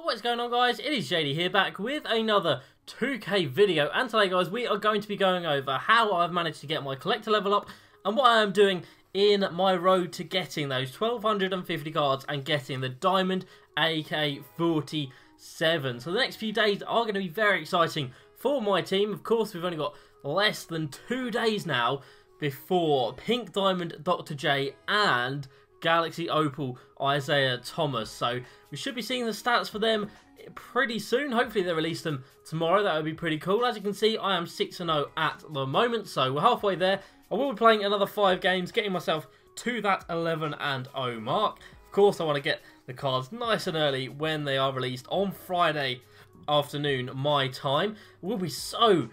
What is going on, guys? It is JD here, back with another 2K video, and today, guys, we are going to be going over how I've managed to get my collector level up and what I am doing in my road to getting those 1250 cards and getting the Diamond AK-47. So the next few days are going to be very exciting for my team. Of course, we've only got less than 2 days now before Pink Diamond Dr. J and Galaxy Opal Isaiah Thomas. So we should be seeing the stats for them pretty soon. Hopefully they release them tomorrow. That would be pretty cool. As you can see, I am 6-0 at the moment, so we're halfway there. I will be playing another 5 games, getting myself to that 11-0 mark. Of course, I want to get the cards nice and early when they are released on Friday afternoon my time. It will be so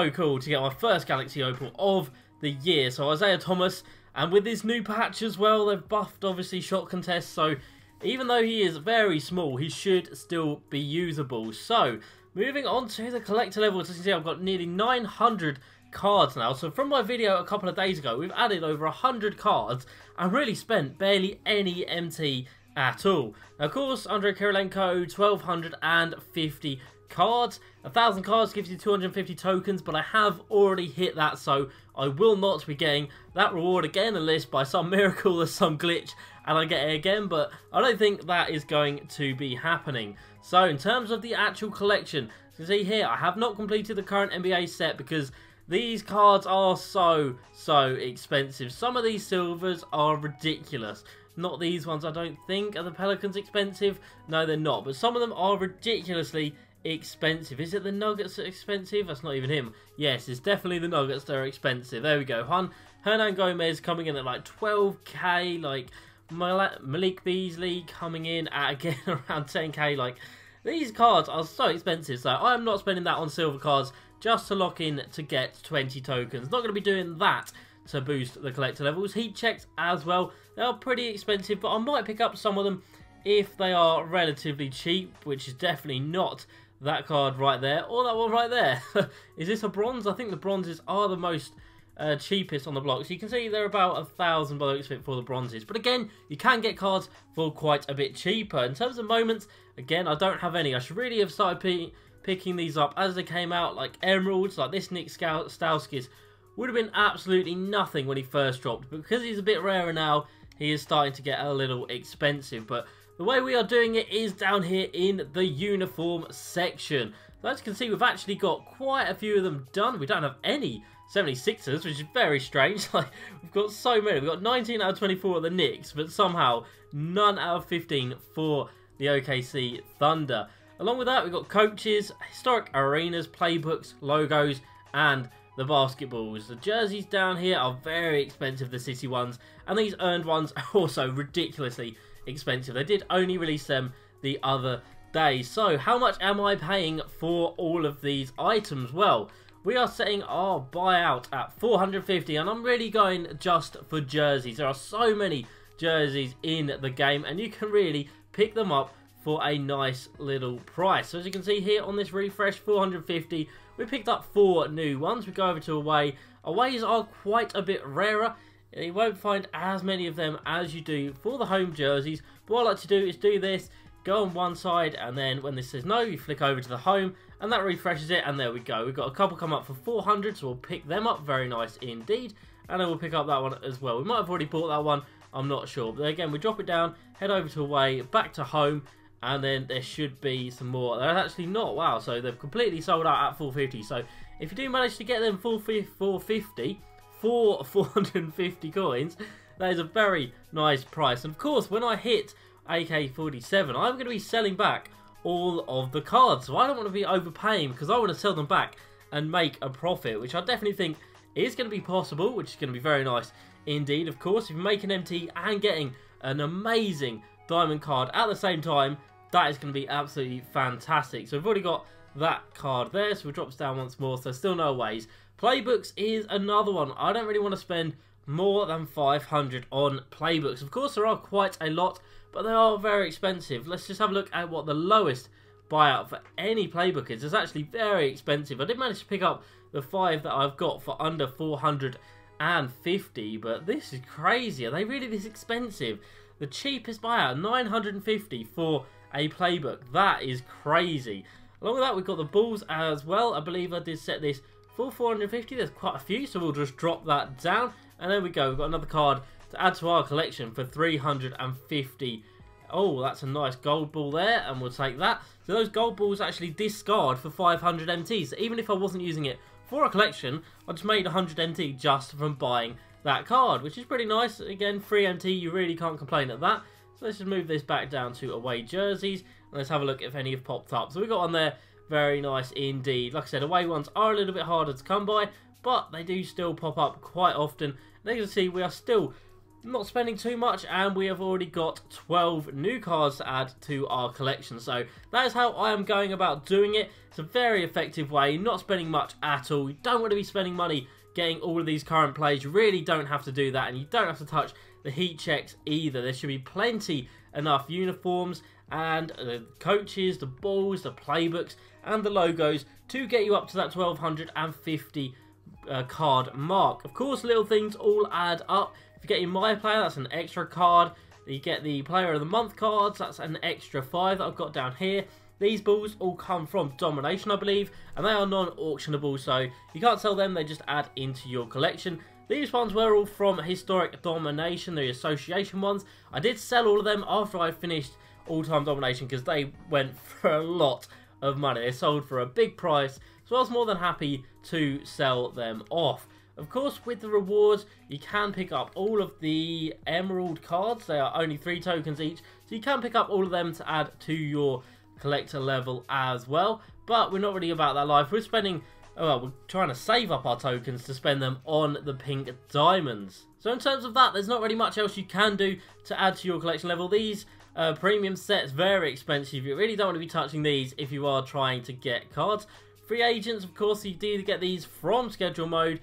cool to get my first Galaxy Opal of the year. So Isaiah Thomas, and with this new patch as well, they've buffed obviously shot contest, so even though he is very small, he should still be usable. So moving on to the collector levels, as you can see, I've got nearly 900 cards now. So from my video a couple of days ago, we've added over 100 cards and really spent barely any MT at all. Now, of course, Andrei Kirilenko, 1250 cards. 1000 cards gives you 250 tokens, but I have already hit that, so I will not be getting that reward again unless by some miracle or some glitch and I get it again, but I don't think that is going to be happening. So in terms of the actual collection, as you can see here, I have not completed the current NBA set because these cards are so expensive. Some of these silvers are ridiculous. Not these ones, I don't think. Are the Pelicans expensive? No, they're not, but some of them are ridiculously expensive. Is it the Nuggets that are expensive? That's not even him. Yes, it's definitely the Nuggets that are expensive. There we go. Hernan Gomez coming in at like 12k, like Malik Beasley coming in at again around 10k. Like, these cards are so expensive, so I'm not spending that on silver cards just to lock in to get 20 tokens. Not going to be doing that to boost the collector levels. Heat checks as well, they are pretty expensive, but I might pick up some of them if they are relatively cheap, which is definitely not that card right there, or that one right there. Is this a bronze? I think the bronzes are the most cheapest on the block. So you can see they're about 1,000 by the looks of it for the bronzes. But again, you can get cards for quite a bit cheaper. In terms of moments, again, I don't have any. I should really have started picking these up as they came out, like emeralds, like this Nick Stauskas would have been absolutely nothing when he first dropped. But because he's a bit rarer now, he is starting to get a little expensive. But the way we are doing it is down here in the uniform section. So as you can see, we've actually got quite a few of them done. We don't have any 76ers, which is very strange. Like, we've got so many. We've got 19 out of 24 at the Knicks, but somehow none out of 15 for the OKC Thunder. Along with that, we've got coaches, historic arenas, playbooks, logos, and the basketballs. The jerseys down here are very expensive, the city ones, and these earned ones are also ridiculously expensive. They did only release them the other day. So how much am I paying for all of these items? Well, we are setting our buyout at 450, and I'm really going just for jerseys. There are so many jerseys in the game, and you can really pick them up for a nice little price. So as you can see here on this refresh, 450, we picked up 4 new ones. We go over to away. Aways are quite a bit rarer. You won't find as many of them as you do for the home jerseys. But what I like to do is do this, go on one side, and then when this says no, you flick over to the home, and that refreshes it, and there we go. We've got a couple come up for 400, so we'll pick them up. Very nice indeed. And then we'll pick up that one as well. We might have already bought that one, I'm not sure. But again, we drop it down, head over to away, back to home, and then there should be some more. They're actually not. Wow, so they've completely sold out at 450. So if you do manage to get them for 450 for 450 coins, that is a very nice price. And of course, when I hit AK-47, I'm going to be selling back all of the cards. So I don't want to be overpaying because I want to sell them back and make a profit, which I definitely think is going to be possible, which is going to be very nice indeed. Of course, if you make an MT and getting an amazing diamond card at the same time, that is going to be absolutely fantastic. So we've already got that card there, so we'll drop this down once more, so still no ways. Playbooks is another one. I don't really want to spend more than 500 on playbooks. Of course, there are quite a lot, but they are very expensive. Let's just have a look at what the lowest buyout for any playbook is. It's actually very expensive. I did manage to pick up the 5 that I've got for under 450, but this is crazy. Are they really this expensive? The cheapest buyout, 950 for a playbook. That is crazy. Along with that, we've got the balls as well. I believe I did set this for 450. There's quite a few, so we'll just drop that down. And there we go. We've got another card to add to our collection for 350. Oh, that's a nice gold ball there, and we'll take that. So those gold balls actually discard for 500 MT. So even if I wasn't using it for a collection, I just made 100 MT just from buying that card, which is pretty nice. Again, free MT, you really can't complain at that. So let's just move this back down to away jerseys, and let's have a look if any have popped up. So we got on there, very nice indeed. Like I said, away ones are a little bit harder to come by, but they do still pop up quite often. And as you can see, we are still not spending too much, and we have already got 12 new cards to add to our collection. So that is how I am going about doing it. It's a very effective way, not spending much at all. You don't want to be spending money getting all of these current plays. You really don't have to do that, and you don't have to touch the heat checks either. There should be plenty enough uniforms and the coaches, the balls, the playbooks, and the logos to get you up to that 1250 card mark. Of course, little things all add up. If you get your My Player, that's an extra card. You get the Player of the Month cards, that's an extra 5 that I've got down here. These balls all come from Domination, I believe, and they are non-auctionable, so you can't sell them, they just add into your collection. These ones were all from Historic Domination, the association ones. I did sell all of them after I finished All-Time Domination because they went for a lot of money. They sold for a big price, so I was more than happy to sell them off. Of course, with the rewards, you can pick up all of the Emerald cards. They are only 3 tokens each, so you can pick up all of them to add to your collector level as well. But we're not really about that life. We're spending, well, we're trying to save up our tokens to spend them on the pink diamonds. So in terms of that, there's not really much else you can do to add to your collection level. These premium sets, very expensive. You really don't want to be touching these if you are trying to get cards. Free agents, of course, you do get these from schedule mode.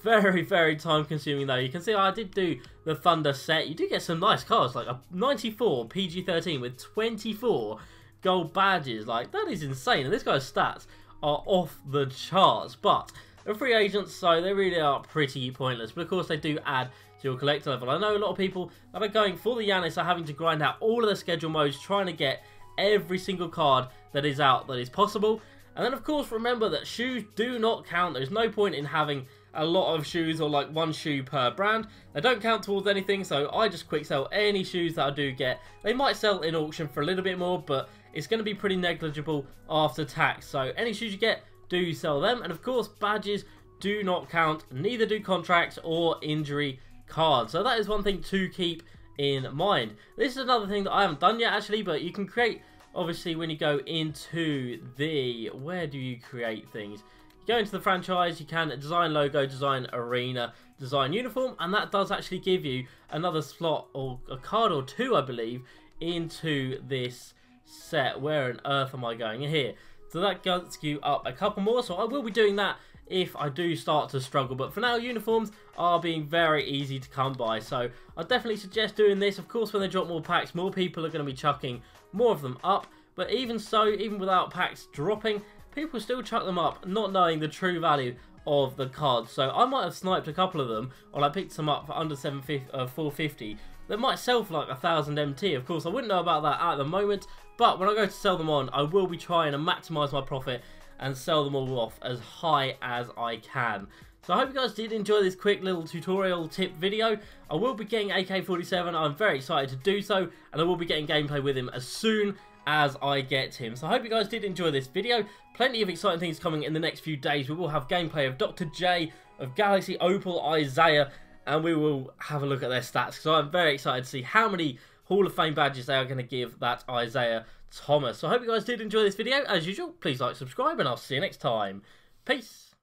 Very, very time consuming though. You can see I did do the Thunder set. You do get some nice cards, like a 94 PG-13 with 24 gold badges. Like, that is insane. And this guy's stats are off the charts. But they're free agents, so they really are pretty pointless. But of course, they do add to your collector level. I know a lot of people that are going for the Giannis are having to grind out all of the schedule modes, trying to get every single card that is out that is possible. And then, of course, remember that shoes do not count. There's no point in having a lot of shoes or like one shoe per brand. They don't count towards anything, so I just quick sell any shoes that I do get. They might sell in auction for a little bit more, but it's going to be pretty negligible after tax. So any shoes you get, do sell them. And of course, badges do not count, neither do contracts or injury cards. So that is one thing to keep in mind. This is another thing that I haven't done yet actually, but you can create, obviously, when you go into the, where do you create things? Go into the franchise, you can design logo, design arena, design uniform, and that does actually give you another slot or a card or two, I believe, into this set. Where on earth am I going? Here. So that gets you up a couple more, so I will be doing that if I do start to struggle. But for now, uniforms are being very easy to come by, so I definitely suggest doing this. Of course, when they drop more packs, more people are going to be chucking more of them up, but even so, even without packs dropping, people still chuck them up, not knowing the true value of the cards. So I might have sniped a couple of them, or I picked some up for under 450. That might sell for like 1000 MT. Of course, I wouldn't know about that at the moment, but when I go to sell them on, I will be trying to maximise my profit and sell them all off as high as I can. So I hope you guys did enjoy this quick little tutorial tip video. I will be getting AK-47. I'm very excited to do so, and I will be getting gameplay with him as soon as I get him. So I hope you guys did enjoy this video. Plenty of exciting things coming in the next few days. We will have gameplay of Dr. J, of Galaxy Opal, Isaiah, and we will have a look at their stats. So I'm very excited to see how many Hall of Fame badges they are going to give that Isaiah Thomas. So I hope you guys did enjoy this video. As usual, please like, subscribe, and I'll see you next time. Peace.